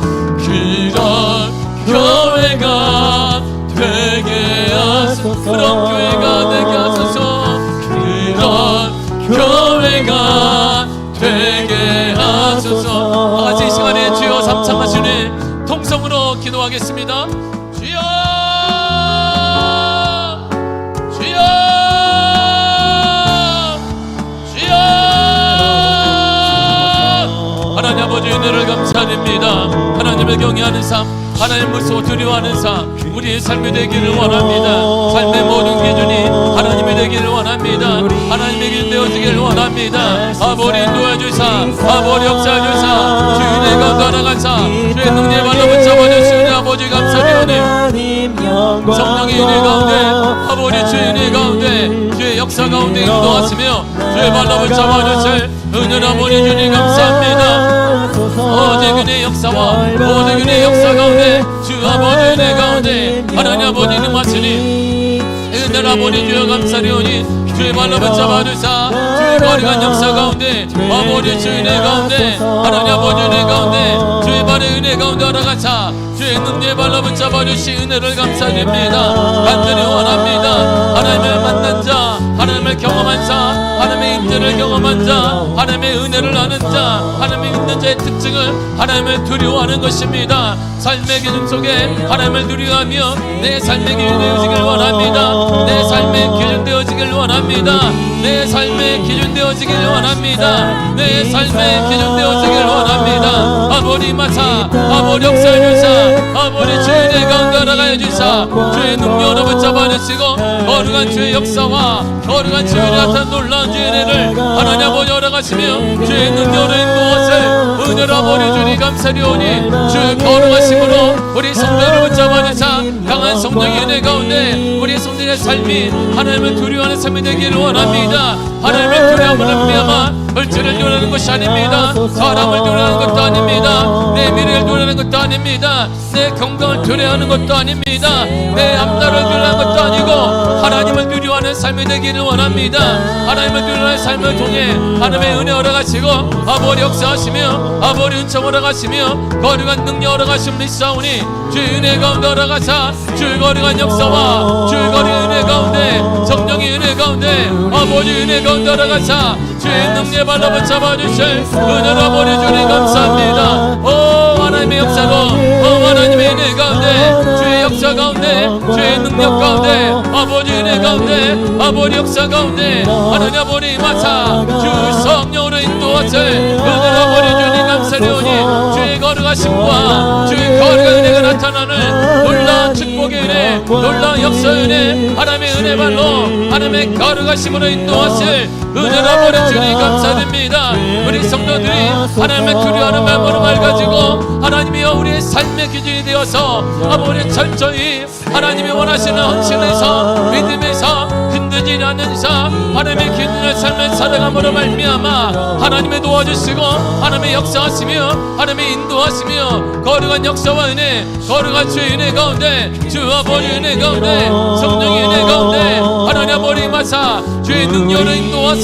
그런 교회가 되게 하소서. 그런 교회가 되게 하소서. 그런 교회가 되게 하소서. 아직 이 시간에 주여 삼창하시네 통성으로 기도하겠습니다. 주여 주여 주여. 하나님 아버지 은혜를 감사드립니다. 하나님을 경외하는 삶, 하나님 무서워 두려워하는 삶, 우리의 삶이 되기를 원합니다. 삶의 모든 기준이 하나님이 되기를 원합니다. 하나님의 길 되어지기를 원합니다. 아버지 인도해주사, 아버지 역사해주사, 주인의 가운데 나가사, 주의 능력의 발로 붙잡아주시는 아버지 감사드리오니 성령의 은혜 가운데, 아버지 주의 은혜 가운데, 주의 역사 가운데 인도하시며 주의 발로 붙잡아주실 은혜를 아버지 주님 감사합니다. 오직 은혜의 역사와 오직 은혜의 역사 가운데 주 아버지 은혜 가운데 하나님 아버지 임하시니 은혜를 아버지 주여 감사리오니 주의 발로 붙잡아주사 주의 거룩한 역사 가운데 아버지 주의 은혜 가운데 하나님 아버지 은혜 가운데 주의 발의 은혜 가운데 알아가사 주의 능력의 발로 붙잡아주시 은혜를 감사드립니다. 간절히 원합니다. 하나님을 만난 자, 하나님을 경험한 자, 하나님의 인재를 경험한 자, 하나님의 은혜를 아는 자, 하나님의 있는 자의 특징을 하나님을 두려워하는 것입니다. 삶의 기준 속에 하나님을 두려워하며 내 삶의 기준 되어지길 원합니다. 내 삶의 기준 되어지길 원합니다. 내 삶의 기준 되어지길 원합니다. 내 삶의 기준 되어지길 원합니다. 아버지 마사, 아버지 역사해 주사, 아버지 주의 은혜 가운데 알아가여 주사, 주의 능력으로 붙잡아주시고 거룩한 주의 역사와 거룩한 주의 나타난 놀라운 주의 은혜를 하나님 아버지 알아가시며 주의 능력으로 인도하실 은혜로 아버지 주님 감사리오니 주의 거룩하심으로 우리 성도를 붙잡아주사 강한 성령의 은혜 가운데 우리 성도의 삶이 하나님을 두려워하는 삶이 되기를 원합니다. 하나님을 두려움으로 말미암아 물질을 두려워하는 것이 아닙니다. 사람을 두려워하는 것도 아닙니다. 내 미래를 두려워하는 것도 아닙니다. 내 건강을 두려워하는 것도 아닙니다. 내 앞날을 두려워하는 것도 아니고 하나님을 두려워하는 삶이 되기를 원합니다. 하나님을 두려워하는 삶을 통해 하나님의 은혜 얻어가시고 아버지 역사하시며 아버지 은총 얻어가시며 거룩한 능력 얻어가시면 있사오니 주의 은혜 가운데 얻어가사 주의 거룩한 역사와 주의 거룩한 은혜 가운데 성령의 은혜 가운데 아버지 은혜 가운데 얻어가사 주의 능력의 발로 붙잡아주실 은혜로 아버지 주님 감사합니다. 오 하나님의 역사로 오 하나님의 은혜 가운데 주의 역사 가운데 주의 능력 가운데 아버지 은혜 가운데 아버지 역사 가운데 하나님 아버지 마사 주 성령으로 인도하실 은혜로 아버지 주님 감사리오니 주의 거룩하심과 주의 거룩한 은혜가 나타나는 놀라운 축복의 은혜 놀라운 역사의 은혜 하나님의 은혜 발로 하나님의 거룩하심으로 인도하실 은혜로 아버지 주님 감사드립니다. 우리 성도들이 하나님의 두려워하는 마음으로 맑아지고 하나님이여 우리의 삶의 기준이 되어서 아버지 철저히 하나님이 원하시는 헌신에서 믿음에서 흔들리지 않는 자 하나님의 기준의 삶을 살아감으로 말미암아 하나님의 도와주시고 하나님의 역사하시며 하나님의 인도하시며 거룩한 역사와 은혜 거룩한 주의 은혜 가운데 주 아버지 은혜 가운데 성령의 은혜 가운데 하나님 아버지 마사 주의 능력으로 인도하실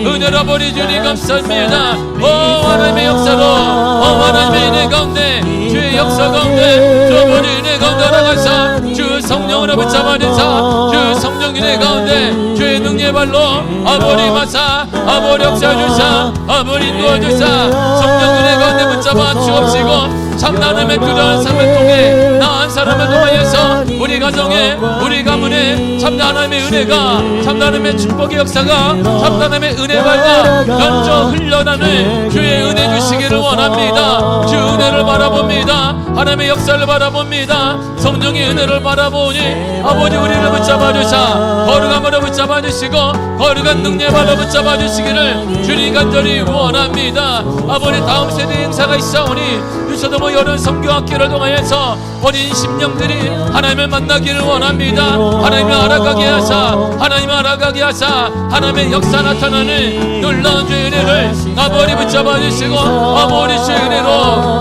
은혜로 아버지 주님 감사합니다. 오 하나님의 역사로 오 하나님의 은혜 가운데 주의 역사 가운데 주 아버지 은혜 가운데 나가사 주 성령으로 붙잡아주사 주 성령 은혜 가운데 주의 능력의 발로 아버지 마사 아버지 역사해주사 아버지 인도해주사 성령 은혜 가운데 붙잡아 주옵시고 참나님의 두려운 삶을 통해 나 한 사람을 통하여서 우리 가정에 우리 가문에 참나 하나님의 은혜가 참나 하나님의 축복의 역사가 참나 하나님의 은혜가 연저 흘러나는 주의 은혜 주시기를 원합니다. 주 은혜를 바라봅니다. 하나님의 역사를 바라봅니다. 성령의 은혜를 바라보니 아버지 우리를 붙잡아 주사 거룩함으로 붙잡아 주시고 거룩한 능력의 발로 붙잡아 주시기를 주님 간절히 원합니다. 아버지 다음 세대 행사가 있사오니 유서도모 여름 성교학기를 통하여서 어린 심령들이 하나님을 만나기를 원합니다. 하나님을 알아가게 하사 하나님을 알아가게 하사 하나님의 역사 나타나는 놀라운 주의 은혜를 아버지 붙잡아 주시고 아버지 주의 은혜로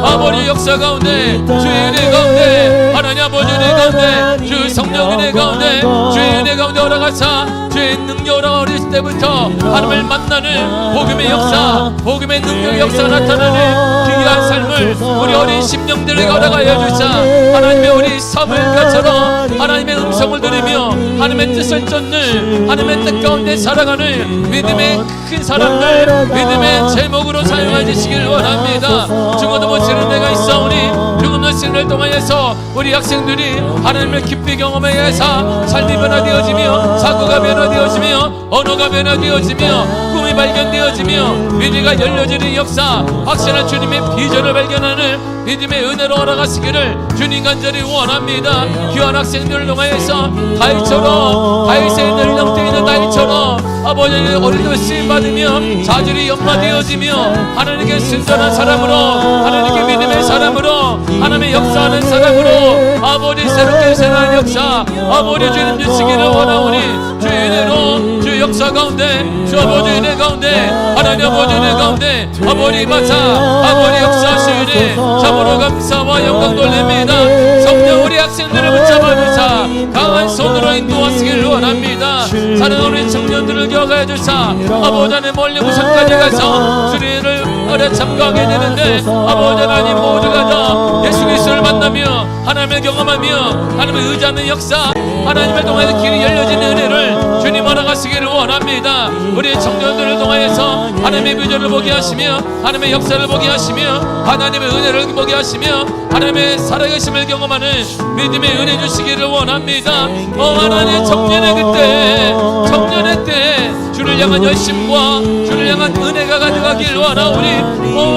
아버지 역사 가운데 주의 은혜 가운데 하나님 아버지 은혜 가운데 주 성령 은혜 가운데 주의 은혜 가운데 올라가사 주의 능력으로 어렸을 때부터 하나님을 만나는 복음의 역사, 복음의 능력의 역사가 나타나는 귀한 삶을 우리 어린 심령들에게 얻어가여 주사 하나님의 우리 삶을 것처럼 하나님의 음성을 들으며 하나님의 뜻을 쫓는 하나님의 뜻 가운데 살아가는 믿음의 큰 사람들, 믿음의 제목으로 사용해 주시길 원합니다. 죽어도 못 치는 데가 있사오니 죽음의 신을 통하여서 우리 학생들이 하나님을 깊이 경험하여서 삶이 변화되어지며 사고가 변화되어지며 언어가 변화되어지며 꿈이 발견되어지며 미래가 열려지는 역사, 확실한 주님의 비전을 발견하는 믿음의 은혜로 알아가시기를 주님 간절히 원합니다. 귀한 학생들을 통하여서 다윗처럼 다윗의 연령대 있는 다윗처럼 아버지의 어린이를 쓰임받으며 자질이 연마되어지며 하나님께 순전한 사람으로 하나님께 믿음의 사람으로 하나님의 역사하는 사람으로 아버지 새롭게 새로운 역사 아버지 주님 주시기를 원하오니 주의 은혜로 주 역사 가운데 주 아버지 은혜 가운데 하나님 아버지 은혜 가운데 아버지 마사 아버지 역사하시니 참으로 감사와 영광 돌립니다. 성령 우리 학생들을 붙잡아 주사 강한 손으로 인도하시기를 원합니다. 사는 우리 청년들을 기억하여 주사 아버지 하나님 멀리 무선까지 가서 주님을 어려 참가하게 되는데 아버지 하나님 모두가 다 예수 그리스도를 만나며 하나님을 경험하며 하나님을 의지하는 역사 하나님을 통하여 길이 열려지는 은혜를 주님 알아가시기를 원합니다. 우리 청년들을 통하여서 하나님의 비전을 보게 하시며 하나님의 역사를 보게 하시며 하나님의 은혜를 보게 하시며 하나님의 살아계심을 경험하는 믿음의 은혜 주시기를 원합니다. 하나님 청년의 그때 청년의 때 주를 향한 열심과 주를 향한 은혜가 가져가길 원하오니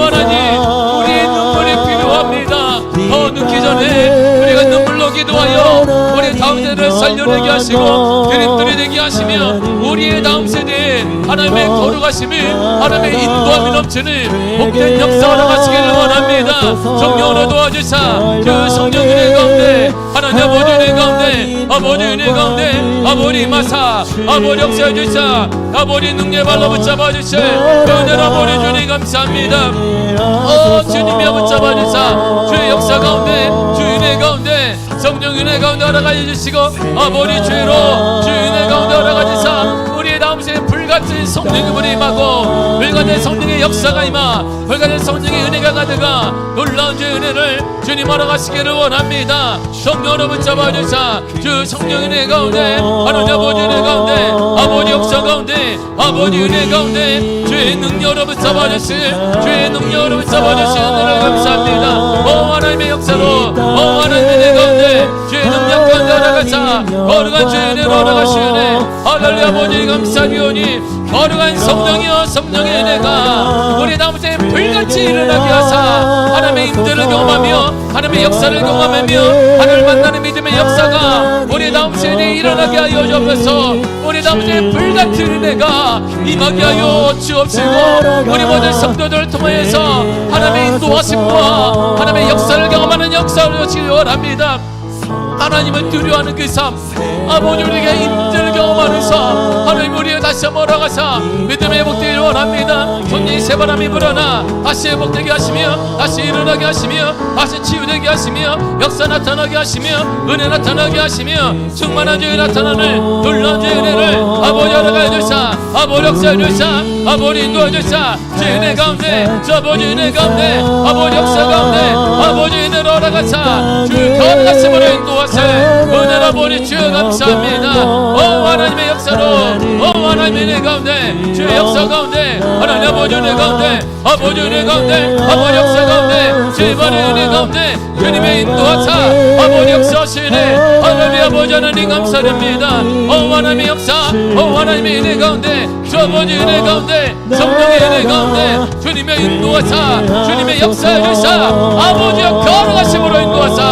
하나님 우리의 눈물이 필요합니다. 더 늦기 전에 우리가 눈물로 기도하여 우리의 다음 세대를 살려내게 하시고 드림들이 되게 하시며 우리의 다음 세대에 하나님의 거룩하심이 하나님의 인도함이 넘치는 복된 역사가 나가시기를 원합니다. 성령으로 도와주사 그 성령 은혜 가운데 하나님 아버지 은혜 가운데 아버지 은혜 가운데 아버지 마사 아버지 역사해 주사 아버지 능력 발로 붙잡아 주시 은혜로 아버지 주님 감사합니다. 주님이 붙잡아 주사 주의 역사 가운데 주의 은혜 가운데 성령 은혜 가운데 알아가여 주시고 아버지 주의로 주의 은혜 가운데 알아가 주사 우리의 다음 세대 불같은 성령의 불이 임하고 불같은 성령의 역사가 임하 불같은 성령의 은혜가 가득하 놀라운 주의 은혜를 주님 알아가시기를 원합니다. 성령으로 붙잡아 주사 주 성령 은혜 가운데 하나님 아버지 은혜 가운데 아버지 역사 가운데 아버지 은혜 가운데 주의 능력으로 붙잡아 주시 주의 능력으로 붙잡아 주시 은혜를 감사합니다. 하나님의 역사로 하나님의 은혜 가운데 주의 능력 가운데 알아가사 거룩한 주의 은혜로 알아가시네 할렐루야 아버지 감사하오니 거룩한 성령이여 성령의 은혜가 우리 다음 세대에 불같이 일어나게 하사 하나님의 임재를 경험하며 하나님의 역사를 경험하며 하나님을 만나는 믿음의 역사가 우리 다음 세대에 일어나게 하여 주옵소서. 우리 다음 세대에 불같은 은혜가 임하게 하여 주옵시고 우리 모든 성도들을 통하여서 하나님의 인도하심과 하나님의 역사를 경험하는 역사를 주시기 원합니다. 하나님을 두려워하는 그 삶 아버지 우리에게 임재를 경험하는 삶 하나님 우리가 다시 한번 올라가사 믿음의 회복되기를 원합니다. 손이 새바람이 불어나 다시 회복되게 하시며 다시 일어나게 하시며 다시 치유되게 하시며 역사 나타나게 하시며 은혜 나타나게 하시며 충만한 주의 나타나는 놀라운 주의 은혜를 아버지 알아가야 주사 아버지 역사해 주사 아버지 인도해 주사 주의 은혜 가운데 주 아버지 은혜 가운데 아버지 역사 가운데 아버지 은혜로 알아가사 주의 거룩하심으로 인도하세 은혜로 아버지 주여 감사합니다. 하나님의 역사로 하나님의 은혜 가운데 주의 역사 가운데 하나님 아버지 은혜 가운데 아버지 은혜 가운데 아버지 역사 가운데 주의 은혜 가운데 주님의 인도하사 아버지 역사하시네 하나님 아버지 하나님 감사드립니다. 하나님의 역사 하나님의 은혜 가운데 주 아버지 은혜 가운데 성령의 은혜 가운데 주님의 인도하사 주님의 역사해 주사 아버지여 거룩하심으로 인도하사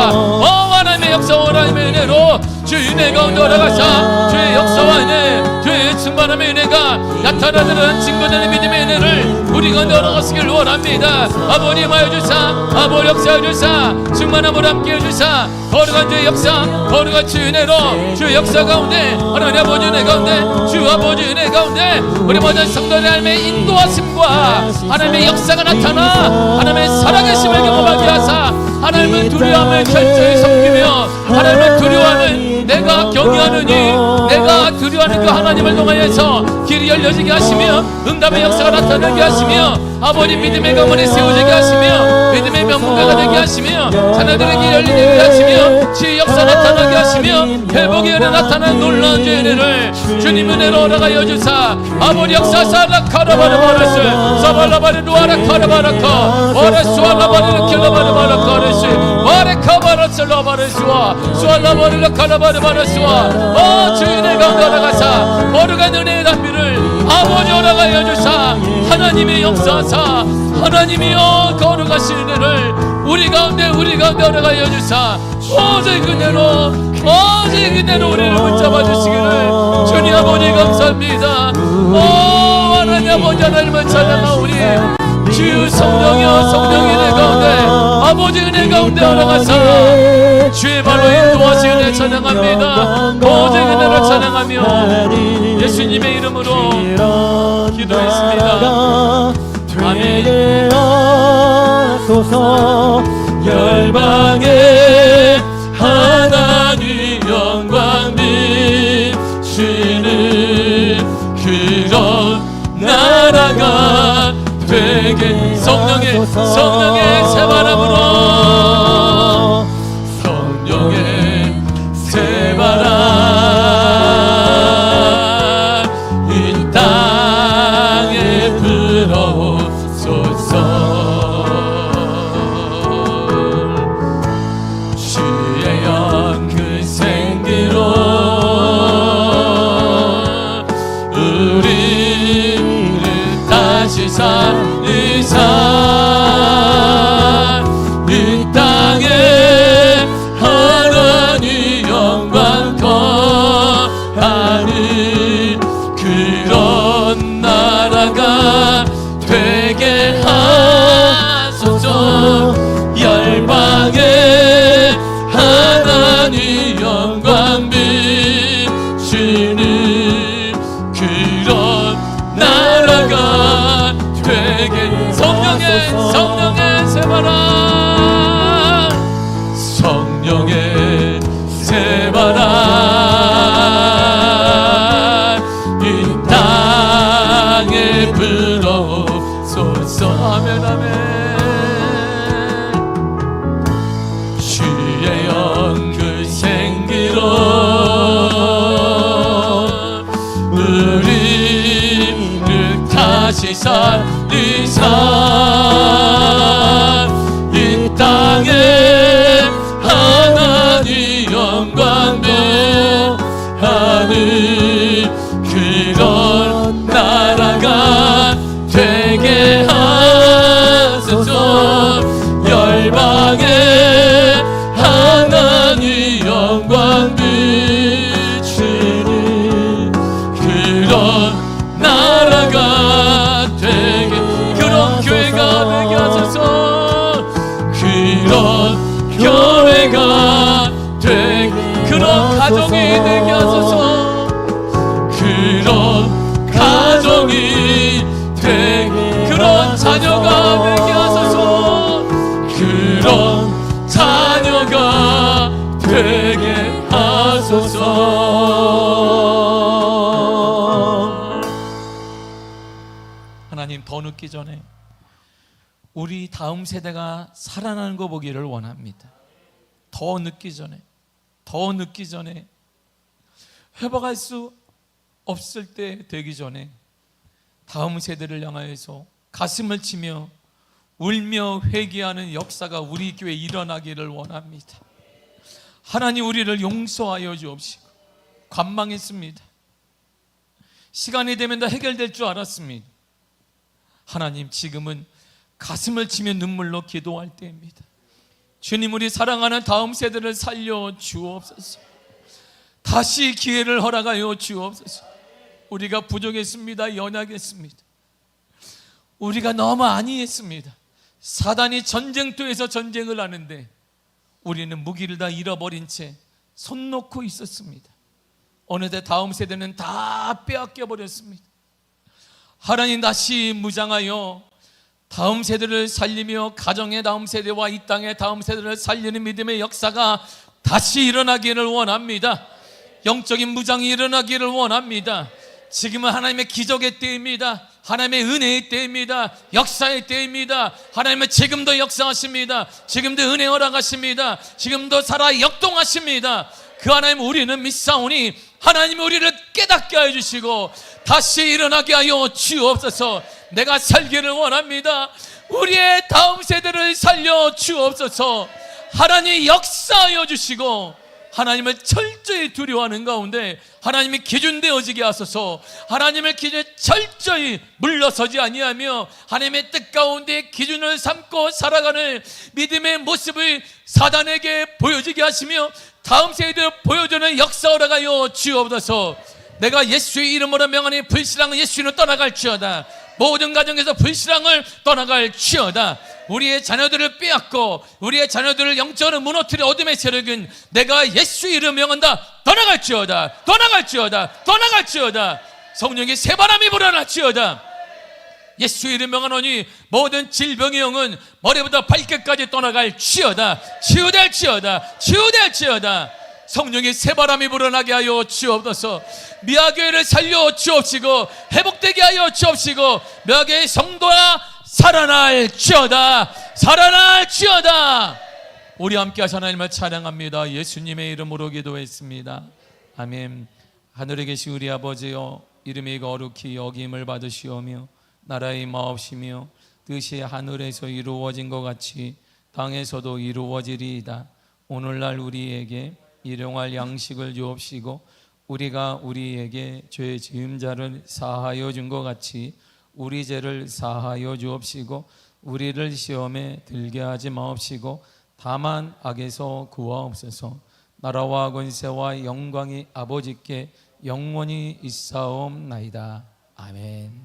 하나님의 역사 하나님의 은혜로 주의 은혜 가운데 올라가사 주의 역사와 은혜 주의 충만함의 은혜가 나타나는 증거되는 믿음의 은혜를 우리 가운데 올라가시길 원합니다. 아버지 하여 주사 아버지 역사해 주사 충만함으로 함께 해주사 거룩한 주의 역사 거룩한 주의 은혜로 주의 역사 가운데 하나님 아버지 은혜 가운데 주 아버지 은혜 가운데 우리 모든 성도들의 하나님의 인도하심과 하나님의 역사가 나타나 하나님의 살아계심을 경험하게 하사 하나님을 두려워하며 철저히 섬기며 하나님을 두려워하는 내가 경외하느니 내가 두려워하는 그 하나님을 통하여서 길이 열려지게 하시며 응답의 역사가 나타나게 하시며 아버지 믿음의 가문이 세워지게 하시며 믿음의 명문가가 되게 하시며 자녀들에게 열리게 하시며 주의 역사 나타나게 하시며 회복의 은혜 나타나는 놀라운 주의 은혜를 주님 은혜로 허락하여 주사 아버지 역사사라 카라바르바르스 사발라바르 누아라 카라바르카 와레수알라바르 킬라바르바르카르스 와레카바르스 라바르스와 수알라바르 카라바르바르스와 주의 은혜 가운데 허락하사 거룩한 은혜의 담비를 아버지 허락하여 주사 하나님의 역사사 하나님이여 거룩하신 은혜를 우리 가운데 허락하여 주사 오직 그대로 우리를 붙잡아 주시기를 주님 아버지 감사합니다. 오 하나님 아버지 하나님을 찬양하오니 주의 성령의 은혜 가운데 아버지 은혜 가운데 허락하사 주의 발로 인도하시 은혜 찬양합니다. 오직 은혜를 찬양하며 예수님의 이름으로 기도했습니다. 되게 하소서. 열방에 하나님 영광 비치는 그런 나라가 되게 성령의 새바람으로 성령의 새바람 이 땅에 불어오소서. 주의 영그 생기로 우리를 다시 살리사 이 땅에 하나님 영광 거하는 그런 나라가 되게 하소서. 열방에 하나님 영광 비치는 그런 나라가 되게 성령의 새바람 이 땅에 불어오소서. 아멘 아멘. 주의 영그 생기로 우리를 다시 살리사 이 땅에 하나님 영광 비하는 그런 나라가 되게 하소서. 열방에 하나님 영광 비치는 그런 나라가 되게 그런 교회가 되게 하소서. 그런 교회가 되게 그런 가정이 되게 하소서. 그런 가정이 되게 그런 자녀가 되게 하소서. 그런 자녀가 되게 하소서. 하나님 더 늦기 전에 우리 다음 세대가 살아나는 거 보기를 원합니다. 더 늦기 전에 회복할 수 없을 때 되기 전에 다음 세대를 향하여서 가슴을 치며 울며 회개하는 역사가 우리 교회에 일어나기를 원합니다. 하나님 우리를 용서하여 주옵시고 관망했습니다. 시간이 되면 다 해결될 줄 알았습니다. 하나님 지금은 가슴을 치며 눈물로 기도할 때입니다. 주님 우리 사랑하는 다음 세대를 살려 주옵소서. 다시 기회를 허락하여 주옵소서. 우리가 부족했습니다. 연약했습니다. 우리가 너무 안이했습니다. 사단이 전쟁터에서 전쟁을 하는데 우리는 무기를 다 잃어버린 채 손 놓고 있었습니다. 어느새 다음 세대는 다 빼앗겨 버렸습니다. 하나님 다시 무장하여 다음 세대를 살리며 가정의 다음 세대와 이 땅의 다음 세대를 살리는 믿음의 역사가 다시 일어나기를 원합니다. 영적인 무장이 일어나기를 원합니다. 지금은 하나님의 기적의 때입니다. 하나님의 은혜의 때입니다. 역사의 때입니다. 하나님은 지금도 역사하십니다. 지금도 은혜 허락하십니다. 지금도 살아 역동하십니다. 그 하나님 우리는 믿사오니 하나님이 우리를 깨닫게 해주시고 다시 일어나게 하여 주옵소서. 내가 살기를 원합니다. 우리의 다음 세대를 살려 주옵소서. 하나님 역사하여 주시고 하나님을 철저히 두려워하는 가운데 하나님이 기준 되어지게 하소서. 하나님을 기준에 철저히 물러서지 아니하며 하나님의 뜻 가운데 기준을 삼고 살아가는 믿음의 모습을 사단에게 보여지게 하시며 다음 세대에 보여주는 역사 허락하여 주옵소서. 내가 예수의 이름으로 명하니 불신앙은 예수로 떠나갈지어다. 모든 가정에서 불신앙을 떠나갈지어다. 우리의 자녀들을 빼앗고 우리의 자녀들을 영적으로 무너뜨려 어둠의 세력은 내가 예수의 이름 명한다. 떠나갈지어다. 떠나갈지어다. 떠나갈지어다. 성령의 새바람이 불어날지어다. 예수의 이름 명하노니 모든 질병의 영은 머리부터 발끝까지 떠나갈지어다. 치유될지어다. 치유될지어다. 성령의 새바람이 불어나게 하여 주옵소서. 미아교회를 살려 주옵시고 회복되게 하여 주옵시고 미아교회의 성도가 살아날지어다. 살아날지어다. 우리 함께 하신 하나님을 찬양합니다. 예수님의 이름으로 기도했습니다. 아멘. 하늘에 계신 우리 아버지여, 이름이 거룩히 여김을 받으시오며 나라의 마옵시며 뜻이 하늘에서 이루어진 것 같이 땅에서도 이루어지리이다. 오늘날 우리에게 일용할 양식을 주옵시고 우리가 우리에게 죄 지은 자를 사하여 준 것 같이 우리 죄를 사하여 주옵시고 우리를 시험에 들게 하지 마옵시고 다만 악에서 구하옵소서. 나라와 권세와 영광이 아버지께 영원히 있사옵나이다. 아멘.